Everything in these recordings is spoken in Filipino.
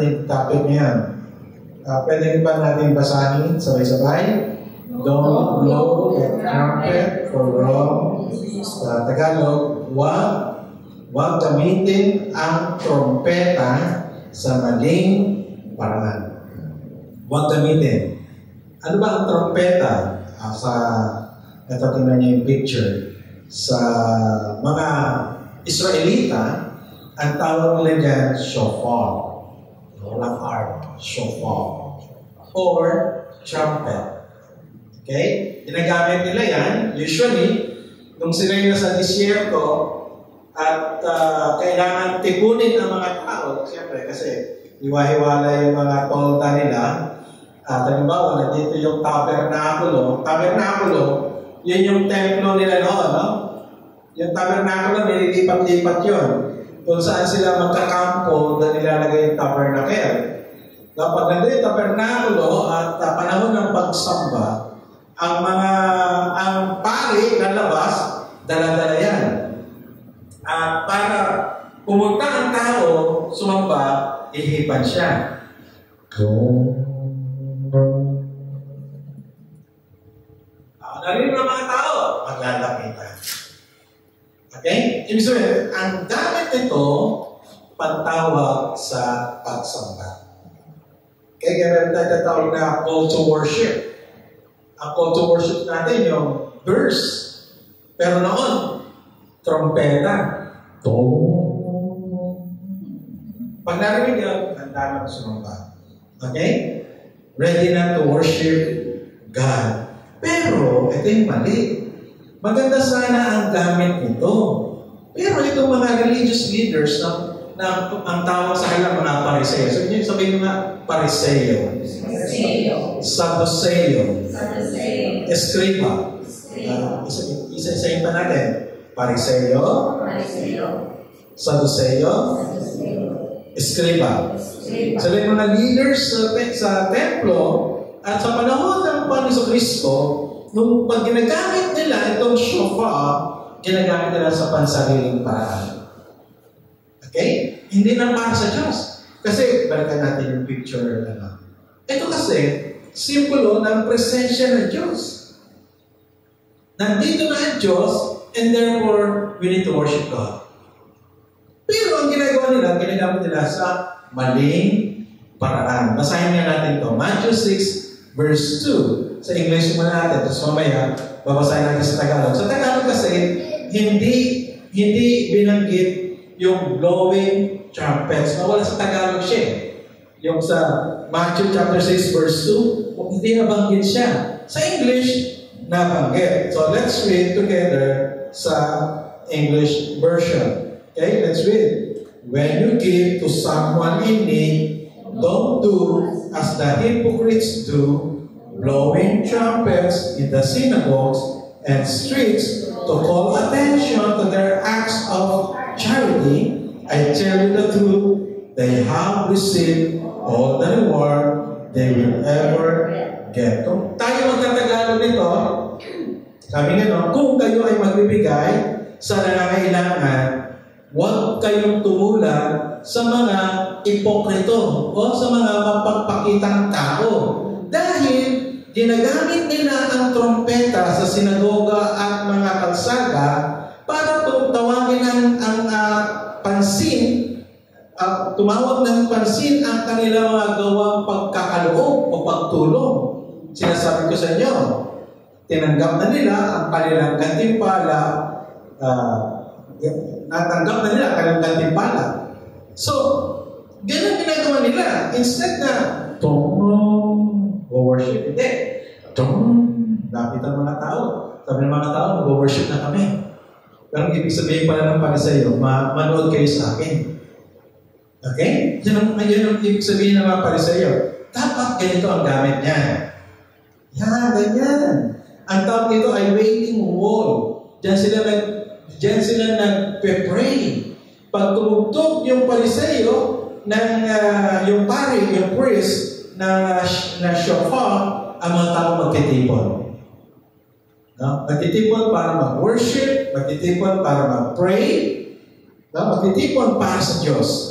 ating topic ngayon. Pwede ba natin basahin sabay-sabay? Don't blow the trumpet for wrong. Sa Tagalog, huwag gamitin ang trompeta sa maling paraan. Huwag gamitin. Ano ba ang trompeta? Ito tingnan niyo yung picture. Sa mga Israelita, ang tawag nila dyan, shofar. Walang harp, shofar. Or trumpet. Okay? Ginagamit nila yan, usually, nung sila yung nasa disyerto, at kailangan tipunin ang mga tao, siyempre, kasi iwahiwala yung mga tolda nila. Halimbawa, nandito yung tabernakulo. Tabernakulo, yun yung templo nila noon, no? Yung tabernakulo, nililipat-lipat yun. Kung saan sila magkakampo na nilalagay yung tabernacle. Kapag nandito yung tabernakulo at panahon ng pagsamba, ang pari na labas, dala-dala yan. Para pumunta ang tao, sumamba, ihipan siya. Narinig ng mga tao, maglalapitan. Okay? Ibig sabihin, ang gamit nito, pantawag sa pagsamba. Okay, kaya tayo tatawag na call to worship. Ang call to worship natin yung verse. Pero noon, trompeta. Pag narinig yun, handa na sumamba. Okay? Ready na to worship God. Pero, ito yung mali. Maganda sana ang gamit nito. Pero itong mga religious leaders na ang tawag sa kanila mga Pariseo. So, yun sabihin nga, Pariseo. Sadduceo. Escriba. Isa-isayin pa natin. Pariseo. Sadduceo. Escriba. Sila yung mga leaders sa templo at sa panahon ng Panginoon Kristo, nung pag ginagamit nila itong shofar, ginagamit nila sa pansariling paraan. Okay? Hindi na para sa Diyos. Kasi, balikan natin yung picture. Ito kasi, simbolo ng presensya ng Diyos. Nandito na ang Diyos, and therefore, we need to worship God. Pero ang ginagawa nila, ginagamit nila sa maling paraan. Basahin nga natin ito. Matthew 6, verse 2. Sa English muna natin. Tapos mamaya, babasahin natin sa Tagalog. Sa Tagalog kasi, hindi binanggit yung blowing trumpets. Wala sa Tagalog siya. Yung sa Matthew chapter 6, verse 2, hindi nabanggit siya. Sa English, nabanggit. So let's read together sa English version. Okay, let's read. When you give to someone in need, don't do as the hypocrites do, blowing trumpets in the synagogues and streets to call attention to their acts of charity. I tell you the truth, they have received all the reward they will ever get. Kung tayo magtatagalog nito, sabi nga, kung kayo ay magbibigay sa nangangailangan, huwag kayong tumula sa mga ipokrito o sa mga mapagpakitang tao. Dahil ginagamit nila ang trompeta sa sinagoga at mga kalsada para tawagin ang pansin, tumawag ng pansin ang kanilang mga gawang pagkakaloob o pagtulong. Sinasabi ko sa inyo, tinanggap na nila ang kanilang gantimpala, natanggap na nila ang kanilang gantimpala. So, ganun ginagawa nila. Instead na, go-worship. Hindi. Lapit ang mga tao. Sabi ng mga tao, go-worship na kami. Pero ibig sabihin pala ng Pariseo, manood kayo sa akin. Okay? Yan ang ibig sabihin ng mga Pariseo. Dapat ganito ang gamit niya. Yan, ganyan. Ang tawag nito ay waiting wall. Diyan sila nag-pray. Pag tumugtog yung Pariseo, yung pari, yung priest, na shofar, ang mga tao magtitipon. No? Magtitipon para mag-worship, magtitipon para mag-pray, no? Magtitipon para sa Diyos.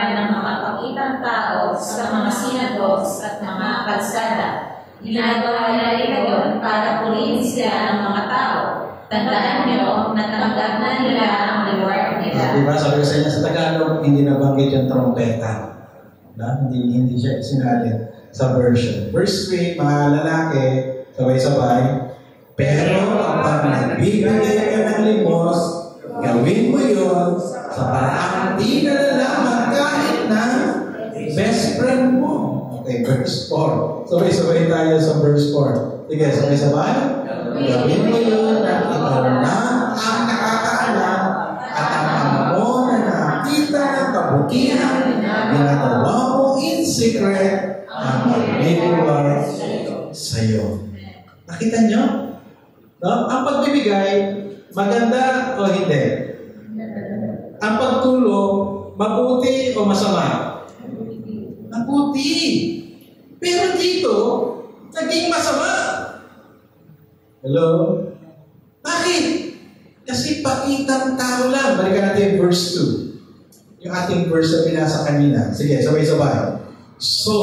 buwan ng mga pakitang tao sa mga sinagogs at mga kalsada. Ginagawa nila iyon para purihin sila ng mga tao. Tandaan niyo na tanggap na nila ang reward nila. Diba? Sabi ko sa inyo sa Tagalog, hindi nabanggit yung trompeta. Hindi siya sinalin sa version. Verse 3, mga lalaki, sabay-sabay, pero kapag nagbibigay ka ng limos, gawin mo yun sa parang di na lang magkahit ng best friend mo. Okay, verse 4. Sabay-sabay tayo sa verse 4. Sige, sabay-sabay. Gawin mo yun at ikaw na ang nakakaalam at ang ama mo na nakakita ng kabutihan ginagawa mo in secret ang magbibigay sa iyo. Nakita nyo? No? Ang pagbibigay, maganda o hindi? Ang pagtulong, mabuti o masama? Mabuti. Pero dito, naging masama. Hello? Bakit? Kasi pakitang tao lang. Balikan natin yung verse 2. Yung ating verse na pinasa kanina. Sige, sabay-sabay. So,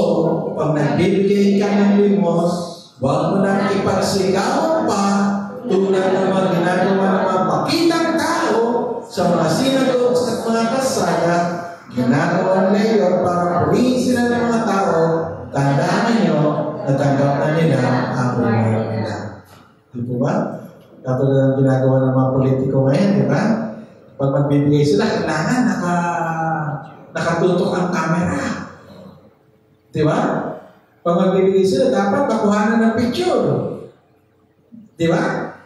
pag nagbibigay ka ng limos, huwag mo nang ipagsigawan pa tulad ng mga ginagawa ng mga pakitang tao sa mga synagogues at mga kasada. Ginagawa nila yun para purihin sila ng mga tao. Tandaan ninyo, natanggap na nila ang reward nila. Di po ba? Katulad ng ginagawa ng mga politiko ngayon, di ba? Pag magbibigay sila, kailangan nakatutok ang camera. Di ba? Pag magbibigay sila, dapat makuhanan ng picture. Di ba?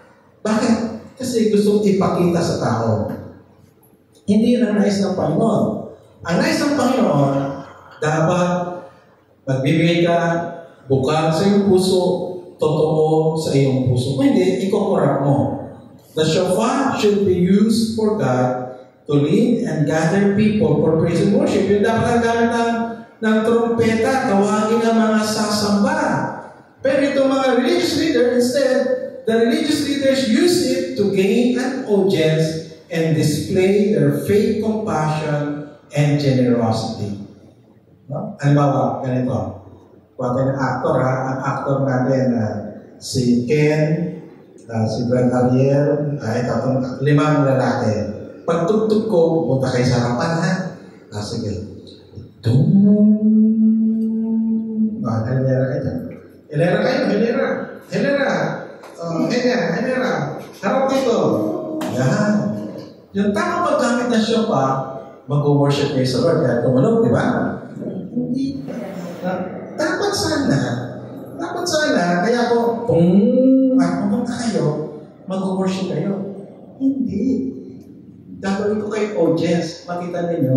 Bakit? Kasi gusto ipakita sa tao. Hindi yun ang nais ng Panginoon. Ang nais ng Panginoon, dapat magbibigay ka, bukal sa iyong puso, totoo sa iyong puso. Kung hindi, ikokorap mo. The shofar should be used for God to lead and gather people for praise and worship. Yung dapat ang gamit ng trumpeta, tawagin ang mga sasamba. Pero itong mga religious leaders, instead, the religious leaders use it to gain an audience and display their faith, compassion, and generosity. No? Halimbawa, ganito. Huwag ng actor, ha? Ang actor natin, si Ken, si Brad Ariel, itong 5 lalaki. Pagtugtog ko, punta kayo sa harapan, ha? Sige. Hilera kayo dyan. Hilera kayo, hilera. Hilera. Hilera. Harap dito. Yan. Yung tamang paggamit ng shofar, mag-worship kayo sa Lord. Kaya tumunog, di ba? Hindi. Dapat sana, kaya po, pumunta kayo, mag-worship kayo. Hindi. Gagawin ko kayo audience. Makita ninyo,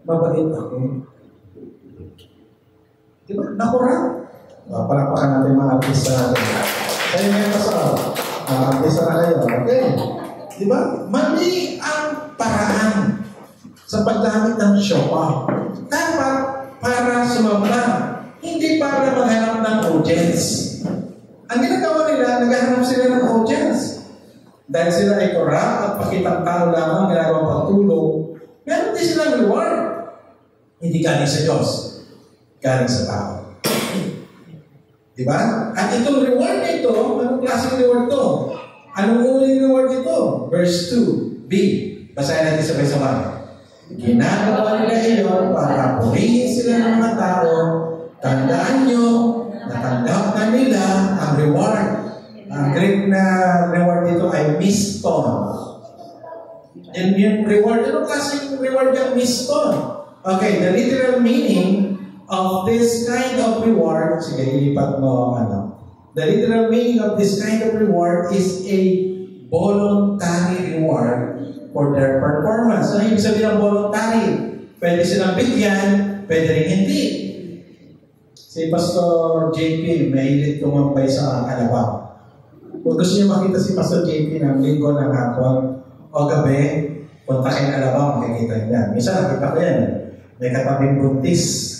mabait ako. Diba? Nakurang. Palapakan natin mga artista natin. Kayo ngayon pasal. Artista na kayo. Okay. Diba? Mali ang paraan sa paggamit ng shofar. Dapat para sumamba. Hindi para maghanap ng audience. Ang ginagawa nila, naghahanap sila ng audience. Dahil sila ay korap at pakitang tao lamang ginagawang pagtulong, meron din silang reward. Hindi galing sa Diyos. Galing sa tao. Diba? At itong reward nito, anong klaseng reward ito? Anong uling reward ito? Verse 2, B. Basahin natin sabay-sabay. Ginagawa nila iyon para purihin sila ng mga tao. Tandaan nyo, natanggap na nila ang reward. Ang Greek na reward dito ay miston. And yung reward, ano kasi yung reward yung miston? Okay, the literal meaning of this kind of reward, sige, ilipat mo the literal meaning of this kind of reward is a voluntary reward for their performance. So, ibig sabihin ng voluntary, pwede silang bigyan, pwede rin hindi. Si Pastor JP, mahilig tumambay sa Alabang. Kung gusto niyo makita si Pastor JP ng linggo ng hapon o gabi, punta kayo Alabang, makikita niya. Minsan nakita ko yan. May katabing buntis.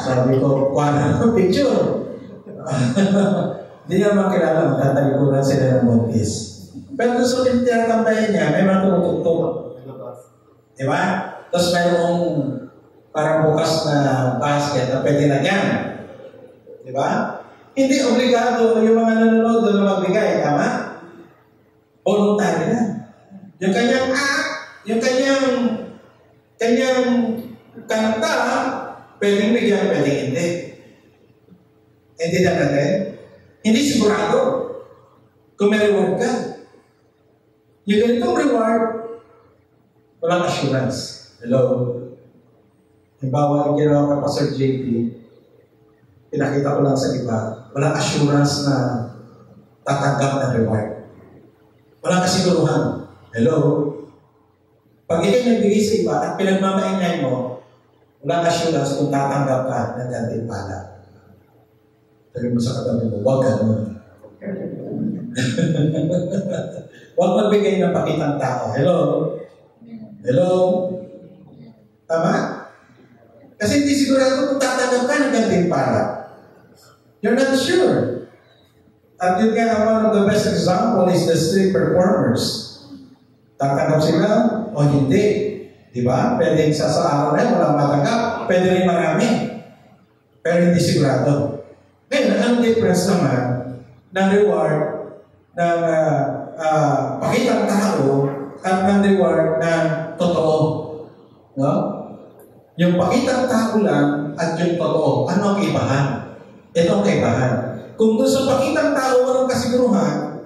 Sabi ko, kuha na ng picture. Hindi naman kilala, magtatalikuran sila ng buntis. Pero doon sa tinatambayan niya, may mga tumutugtog. Diba? Tapos mayroong parang bukas na basket na pwede na yan. Diba? Hindi obligado yung mga nanonood doon na magbigay. Tama? Voluntary na. Yung kanyang yung kanyang kanta, pwedeng bigyan, pwedeng hindi. Hindi na natin. Hindi sigurado. Kung may reward ka. Yung ganitong reward, walang assurance. Hello? Halimbawa, ang ginawa ka Pastor JP, pinakita ko lang sa iba, walang assurance na tatanggap ng reward. Walang kasiguruhan. Hello? Pag ikaw nagbigay sa iba at pinagmamaingay mo, walang assurance kung tatanggap ka ng gantimpala. Sabi mo sa katabi mo, huwag ganun. Huwag magbigay ng pakitang tao. Hello? Hello? Tama? Kasi hindi sigurado kung tatanggap ka ng gantimpala. You're not sure. At yun nga, one of the best example is the street performers. Tatanggap sila o hindi. Diba? Pwede sa araw na walang matanggap. Pwede rin marami. Pero hindi sigurado. Ngayon, anong difference naman ng reward ng pakitang tao at ng reward ng totoo? No? Yung pakitang tao lang at yung totoo, ano ang kaibahan? Ito ang kaibahan. Kung doon sa pakitang tao walang kasiguruhan,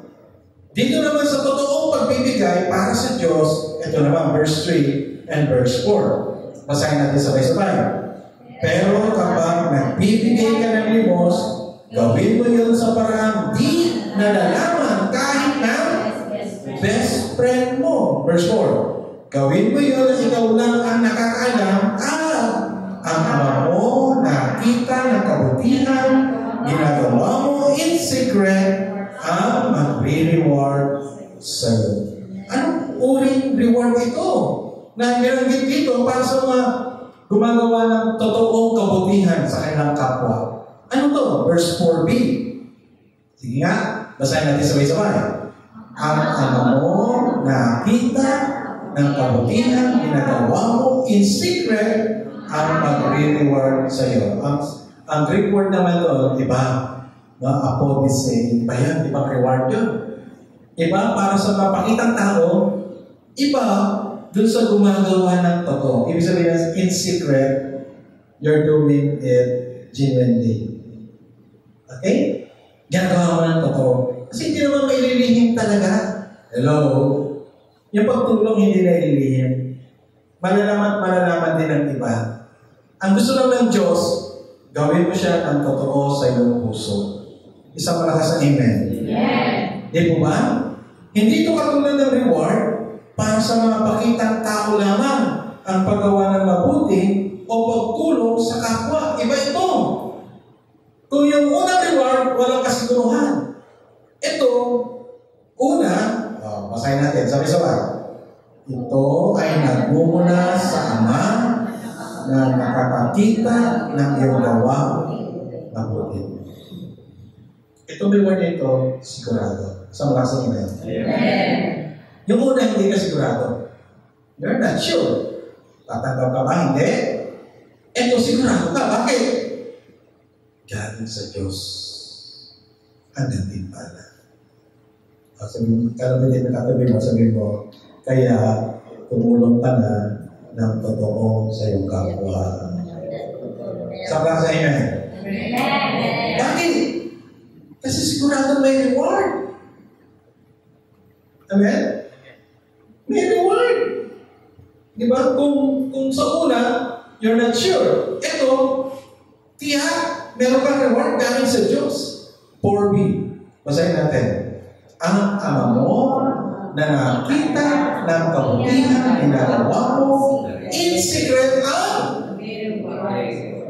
dito naman sa totoong pagbibigay para sa Diyos, ito naman verse 3 and verse 4. Basahin natin sabay-sabay. Pero kapag nagbibigay ka ng limos, gawin mo yun sa parang di nalalaman kahit na best friend mo. Verse 4. Gawin mo yun na ikaw lang ang nakakaalam at ang ama mo nakita ng kabutihan, ginagawa mo in secret, ang magre-reward sa'yo. Anong uring reward ito? Na ginagit dito para sa mga gumagawa ng totoong kabutihan sa kanilang kapwa. Ano to? Verse 4b. Sige nga, basahin natin sabay-sabay. Ang ama mo nakita ng kabutihan, ginagawa mo in secret, ang magre-reward sa'yo. Ang Greek word naman doon, iba. Apodise, iba yan, ibang reward yun. Iba para sa mapakitang tao, iba dun sa gumagawa ng totoo. Ibig sabihin, in secret, you're doing it genuinely. Okay? Ginagawa mo ng totoo. Kasi hindi naman maililihim talaga. Hello? Yung pagtulong hindi na ililihim. Malalaman din ng iba. Ang gusto lang ng Diyos, gawin mo siya ng totoo sa iyong puso. Isang malakas na amen. Amen. Di po ba? Hindi ito katulad ng reward para sa mga pakitang tao lamang ang paggawa ng mabuti o pagtulong sa kapwa. Iba ito. Kung yung unang reward, walang kasiguruhan. Ito, una, basahin natin, sabay-sabay. Ito ay nagmumula sa Ama na nakakakita ng iyong gawa mabuti. Itong reward nito, sigurado. Sa malakas na ito. Yung una, hindi ka sigurado. You're not sure. Tatanggap ka ba? Hindi. Ito, sigurado ka. Bakit? Galing sa Diyos. Hanggang din pala. Sabihin mo, kaya tumulong ka na ng totoo sa iyong kapwa. Sabang sa inyo. Bakit? Kasi sigurado may reward. Amen? May reward. Di ba? Kung sa una, you're not sure. Ito, tiyak, meron kang reward galing sa Diyos. 4b. Basahin natin. Ang ama mo na nakita ng kabutihan ginagawa mo in secret ang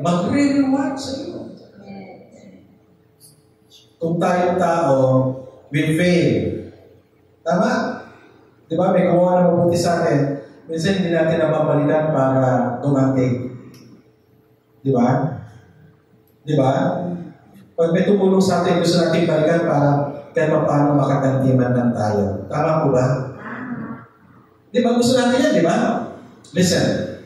magre-reward sa iyo. Kung tayong tao will fail. Tama? Di ba? May gumawa na mabuti sa atin. Minsan hindi natin napapalitan para tumantig. Di ba? Di ba? Pag may tumulong sa atin, gusto natin balikan para kaya paano makagantiman ng tayo. Tama po ba? Di ba? Gusto natin yan, di ba? Listen.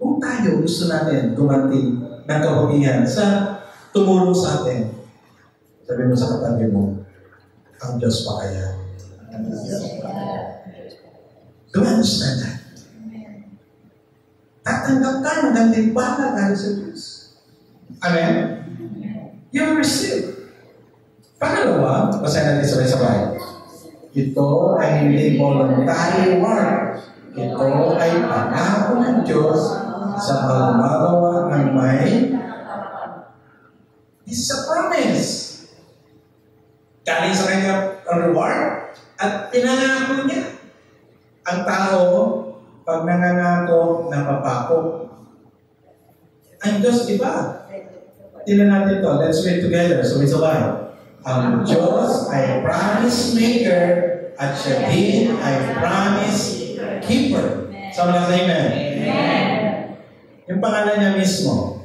Kung tayo gusto natin gumanti ng kabutihan sa tumulong sa atin, sabi mo sa katabi mo, ang Diyos pa kaya. Do you understand that? Tatanggap ka ng gantimpala dahil sa Diyos. Amen? You will receive. Pangalawa, basahin natin sabay-sabay. Ito ay hindi voluntary work. Ito ay pangako ng Diyos sa pagmagawa ng may This is a promise. Galing sa kanya ang reward at pinangako niya. Ang tao, pag nangangako, napapako. Ang Diyos, iba. Tingnan natin ito. Let's read together. So, it's a lie. Ang Diyos ay promise maker at siya din ay promise keeper. Sama lang sa amen. Amen. Yung pangalan niya mismo,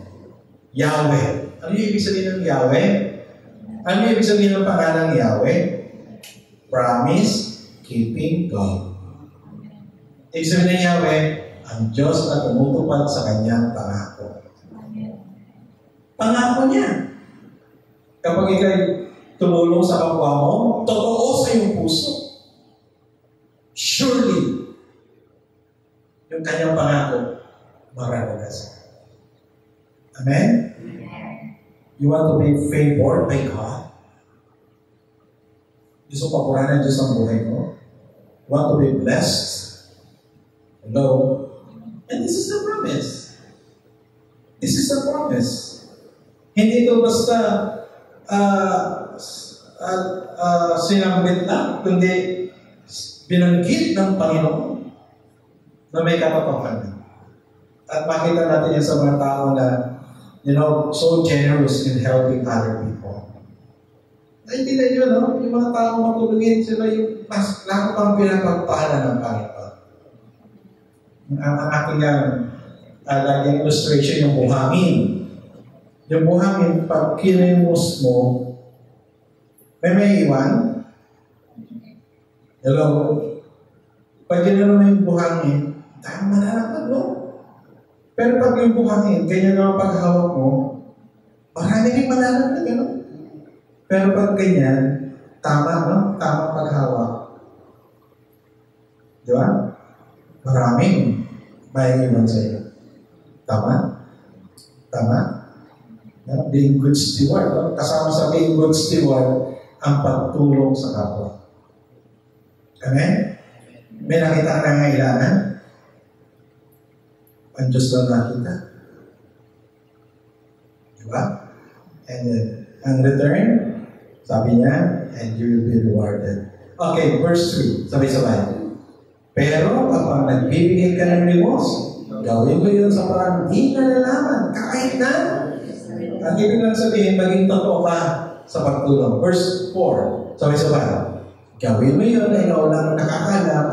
Yahweh. Ano yung ibig sabihin ng Yahweh? Ano yung ibig sabihin ng pangalan ng Yahweh? Promise keeping God. Ibig sabihin ng Yahweh, ang Diyos na tumutupad sa kanyang pangako. Pangako niya. Kapag ikay tumulong sa kapwa mo, totoo sa iyong puso. Surely, yung kanyang pangako, mararanasan. Amen? You want to be favored by God? Gusto papurahan ng Diyos ang buhay mo? You want to be blessed? Hello? And this is the promise. This is the promise. Hindi ito basta sinambit lang, kundi binanggit ng Panginoon na may katotohanan. At makita natin yan sa mga tao na, so generous in helping other people. Naintindihan nyo, no? Yung mga tao matulungin, sila yung mas lalo pang pinapagpala ng Panginoon. Ang aking laging illustration yung buhangin. Yung buhangin, pag kinimos mo, may iwan. Hello? Pag ginawa mo yung buhangin, tama mananakad, no? Pero pag yung buhangin, ganyan naman paghawak mo, marami rin mananakad, no? Pero pag ganyan, tama, no? Tama paghawak. Di ba? Maraming may iwan sa iyo. Tama? Tama? No? Being good steward. No? Kasama sa being good steward, ang pagtulong sa kapwa. Amen? May nakita ka nangailangan? Ang Diyos lang nakita. Diba? And then, ang return, sabi niya, and you will be rewarded. Okay, verse 3. Sabay-sabay. Pero kapag nagbibigay ka ng limos, gawin mo yun sa parang di nalalaman, kahit na. Ang ibig lang sabihin, maging totoo ka sa pagtulong. Verse 4. Sabay-sabay. Gawin mo yun na ikaw lang nakakalam.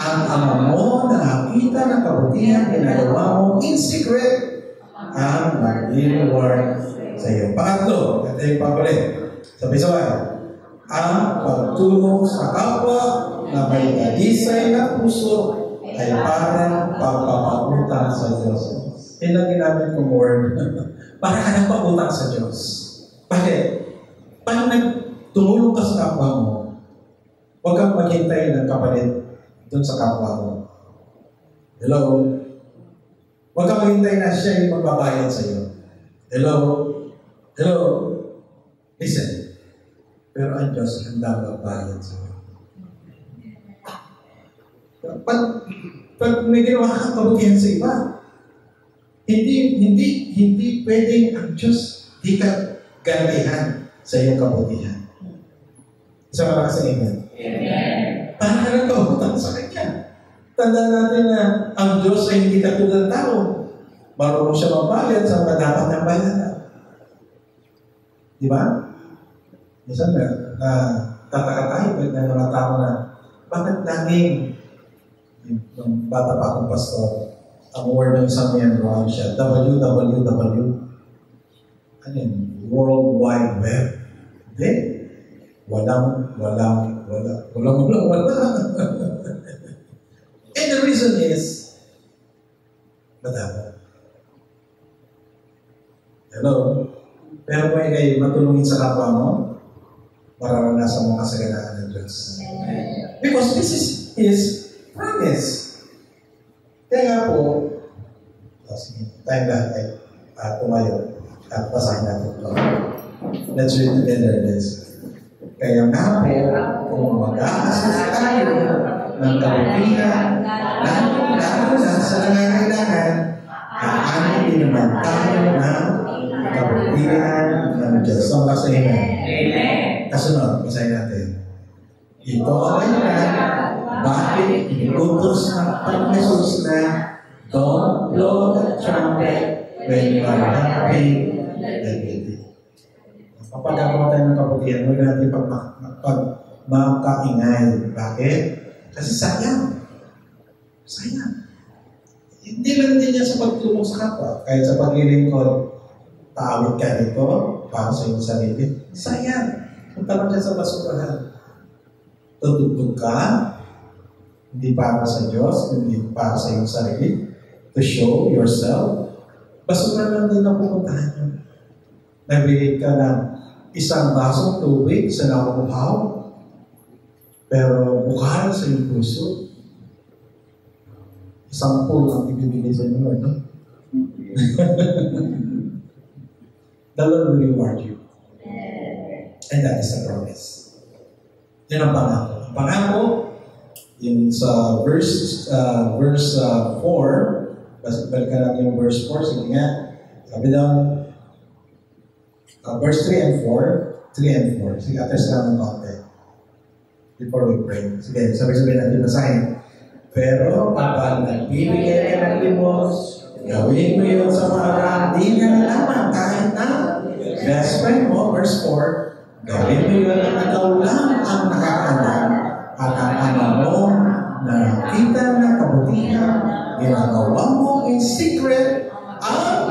Ang ama mo na nakita ng kabutihan ginagawa mo in secret ang mag-reward sa iyo. Pangatlo, ito yung pagbalik. Sabay-sabay. Ang pagtulong sa kapwa na may dalisay na puso ay parang pagpapagutang sa Diyos. Yan ang ginamit kong word. Para ka nagpagutang sa Diyos. Bakit? Pag nagtumulong ka sa kapwa mo, huwag kang maghintay ng kapalit doon sa kapwa mo. Hello? Huwag kang maghintay na siya yung magbabayad sa iyo. Hello? Hello? Listen. Pero ang Diyos handa magbayad sa iyo. Pag may ginawa kang kabutihan sa iba, hindi pwedeng ang Diyos di ka gantihan sa iyong kabutihan. Isa ka sa Amen. Amen. Para ka lang kautang sa Kanya. Tandaan natin na ang Diyos ay hindi katulad ng tao. Marunong siya magbayad sa mga dapat ng bayaran. Di ba? Minsan na tataka tayo pag ng mga tao na bakit laging yung bata pa akong pastor, ang word ng isang miyembro siya, www. Ano yun? World Wide Web. Hindi. Walang. And the reason is, madami. Hello? Pero kung ikay matulungin sa kapwa mo, mararanasan mo kasaganaan ng Diyos. Because this is His promise. Kaya nga po, tayo lahat ay tumayo at basahin natin ito. Let's read together this. Kaya nga po, kung mag-aasas tayo ng kabutihan, lalo na sa nangangailangan, aanin din naman tayo ng kabutihan Ito ay bakit inutos ng Panginoon na don't blow the trumpet when you are happy and ready. Kapag gagawa tayo ng kabutihan, huwag natin makaingay. Bakit? Kasi sayang. Sayang. Hindi lang din yan sa pagtulong sa kapwa. Kahit sa paglilingkod, taawit ka dito para sa iyong sarili. Sayang. Punta lang siya sa basurahan. Tutugtog ka, hindi para sa Diyos, hindi para sa iyong sarili, to show yourself. Basura lang din ang pupuntahan nyo. Nagbigay ka ng isang basong tubig sa nauuhaw, pero bukal sa iyong puso. Isang pool ang ibibigay sa inyo, no? The Lord will reward you. And that is the promise. Yan ang pangako. Ang pangako, yun sa verse 4, balikan natin yung verse 4, sige nga, sabi daw, verse 3 and 4, sige, attest lang ng konti. Before we pray. Sige, sabi-sabi natin basahin. Pero kapag nagbibigay ka ng limos, gawin mo yun sa mga hindi na nalaman kahit na best friend mo, verse 4, gawin mo yun na ikaw lang ang nakakaalam at ang ama mo na nakita na kabutihan, ginagawa mo in secret ang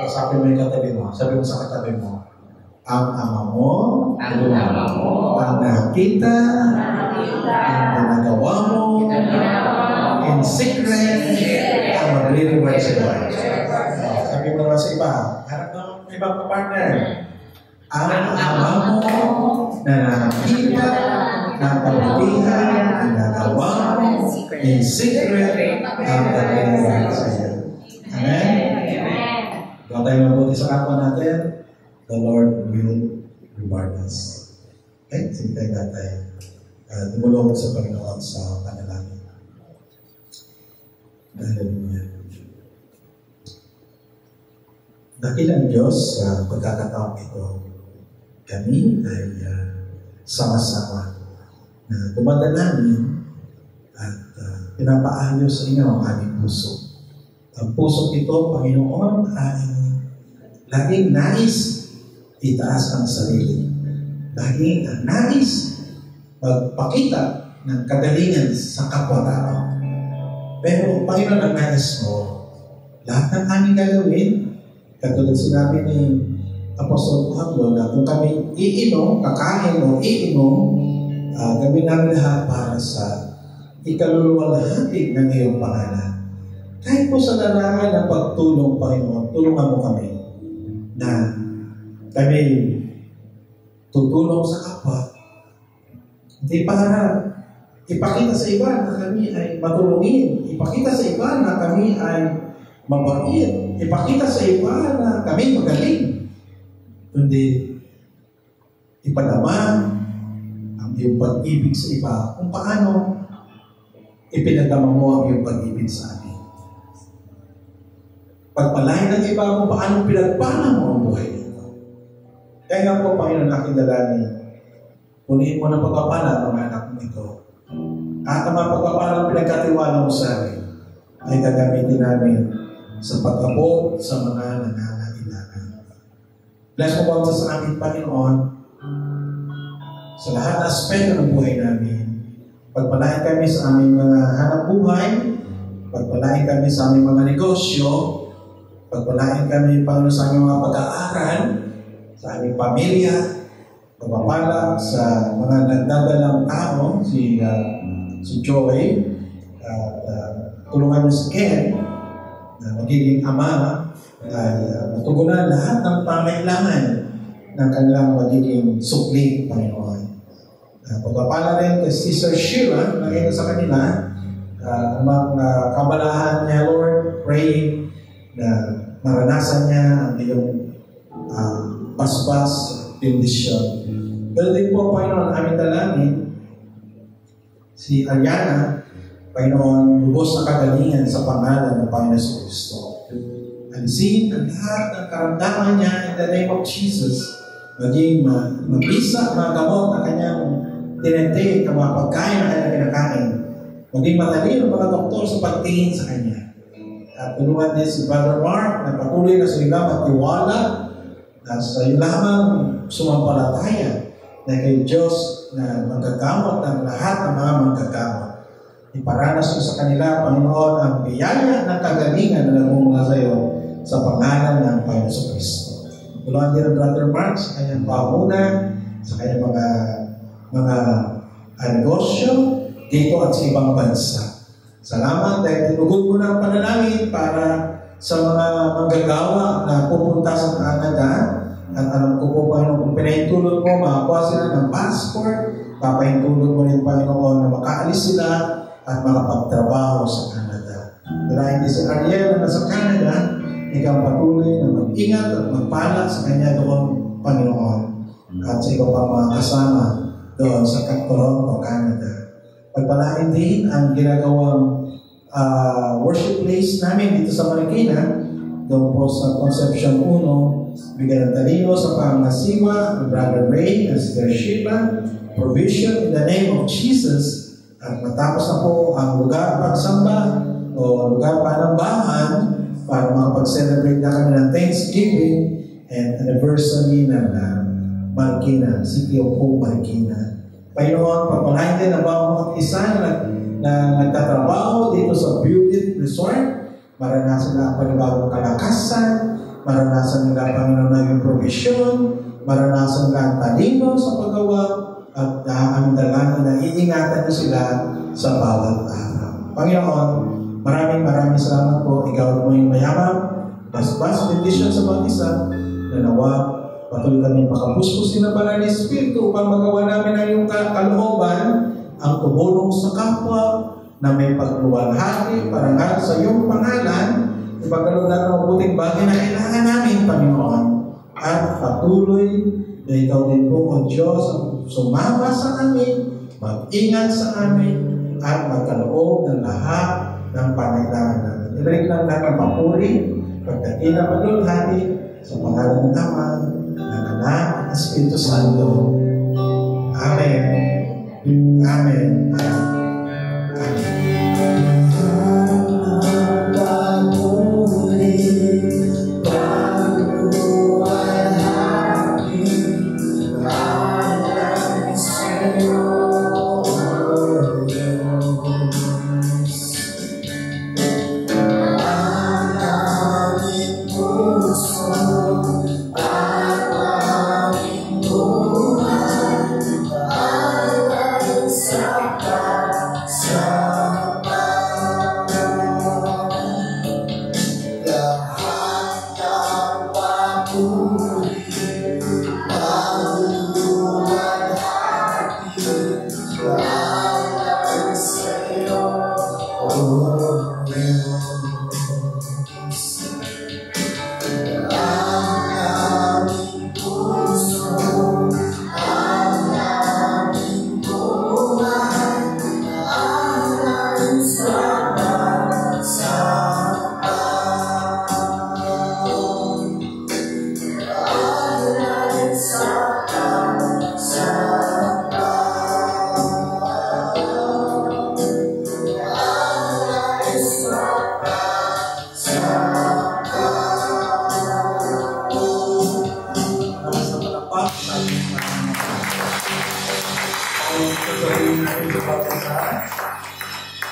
sabi mo yung katabi mo, sabi mo sa katabi mo, ang ama mo, ang nakita, ang ginagawa mo in secret, ang mag-reward sa iba. Sabi mo naman sa iba, harap ng ibang kapartner, ang ama mo na nakita ng kabutihan, ginagawa mo in secret, ang mag-reward sa iyo. Amen? Kung tayo mabuti sa kapwa natin, the Lord will reward us. Okay? Sige tayo tumulong sa Panginoon sa panalangin. Hallelujah. Dakilang Diyos sa pagkakataong ito, kami ay sama-sama na dumadalangin at pinapaayos sa inyo ang aming puso. Ang puso ito, Panginoon, ay laging nais itaas ang sarili. Laging nais magpakita ng kagalingan sa kapwa-tao. Pero, Panginoon, ang nais mo, lahat ng aming gagawin, katulad sinabi ni Apostol Pablo na kung kami iinom, kakain o iinom, gawin namin lahat para sa ikaluluwalhati ng iyong pangalan. Kahit po sa larangan ng pagtulong, Panginoon, tulungan mo kami na kami tutulong sa kapwa. Hindi para ipakita sa iba na kami ay matulungin. Ipakita sa iba na kami ay mabait. Ipakita sa iba na kami magaling. Kundi ipadama ang iyong pag-ibig sa iba kung paano ipinadama mo ang iyong pag-ibig sa amin. Pagpalain ng iba kung paano pinagpala mo ang buhay nito. Kaya nga po, Panginoon, aking dalangin, punin mo ng pagpapala ang anak mo ito. At ang mga pagpapala pinagkatiwala mo sa amin ay gagamitin namin sa pag-abot sa mga nangangailangan. Bless mo po sa amin, Panginoon, sa lahat na aspeto ng buhay namin. Pagpalain kami sa aming mga hanap buhay, pagpalain kami sa aming mga negosyo, pagpalain kami, Panginoon, sa aming mga pag-aaral, sa aming pamilya, pagpapala sa mga nagdadalang tao, si Joey, tulungan niyo si Ken, na magiging ama, ay matugunan lahat ng pangailangan ng kanilang magiging sukli, Panginoon. Pagpapala rin kay Sister Sheila, nangyayon sa kanila, kabalahan niya, Lord, praying na maranasan niya ang iyong basbas, bendisyon. Pero din po, Panginoon, aming dalangin, si Ariana, Panginoon, lubos na kagalingan sa pangalan ng Panginoon Kristo. Alisin ang lahat ng karamdaman niya in the name of Jesus. maging mabisa, magamot na kanyang tinente, ang mga pagkain na kanyang kinakain. Maging matalino ang mga doktor sa pagtingin sa kanya. At tulungan din si Brother Mark na patuloy na sa iyo lamang tiwala na sa iyo lamang sumampalataya na kay Diyos na magagamot ng lahat ng mga magagamot. Iparanas ko sa kanila, Panginoon, ang biyaya ng kagalingan na namunga sa iyo sa pangalan ng Panginoon Kristo. Tulungan din ang Brother Mark sa kanyang pamuna, sa kanyang mga negosyo dito at sa ibang bansa. Salamat dahil tinugod mo ng panalangin para sa mga manggagawa na pupunta sa Canada. At alam ko po, Panginoon, kung pinahintulot mo, makakuha sila ng passport, papahintulot mo rin, Panginoon, na makaalis sila at makapagtrabaho sa Canada. Dahil hindi si Ariel na nasa Canada, ikaw patuloy na mag-ingat at magpala sa kanya doon, Panginoon, at sa iba pang mga kasama doon sa Toronto, Canada. Pagpalain din ang ginagawang worship place namin dito sa Marikina, doon po sa Conception 1, bigyan ng talino sa pangasiwa ng Brother Ray and Sister Sheila, provision in the name of Jesus, at matapos na po ang lugar pagsamba o lugar panambahan para makapag-celebrate na kami ng Thanksgiving and anniversary ng Marikina, City of Hope, Marikina. Panginoon, pagpalain din ang bawat isa na nagtatrabaho dito sa Beauty Resort. Maranasan na ang panibagong kalakasan, maranasan nila, Panginoon, na yung provision, maranasan nila ang talino sa paggawa, at aming dalangin na iingatan niyo sila sa bawat araw. Panginoon, maraming salamat po. Ikaw mo yung mayaman, bas-bas, bendition sa bawat isa, na nawa, patuloy kami pakapuspusin ng banal na Espiritu upang magawa namin ang iyong kalooban, ang tumulong sa kapwa, na may pagluwalhati, parangal sa iyong pangalan, ipagkaloob natin ang mabuting bagay na kailangan namin, Panginoon. At patuloy na ikaw din po, O Diyos, sumama sa amin, mag-ingat sa amin, at magkaloob ng lahat ng pangailangan namin. Ibalik lang lahat ng papuri, pagdating na paglulhati, sa pangalan ng Ama, ng Anak, at Espiritu Santo. Amen. Amen.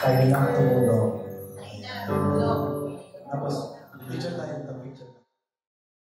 Tayo lang tumulong. Tapos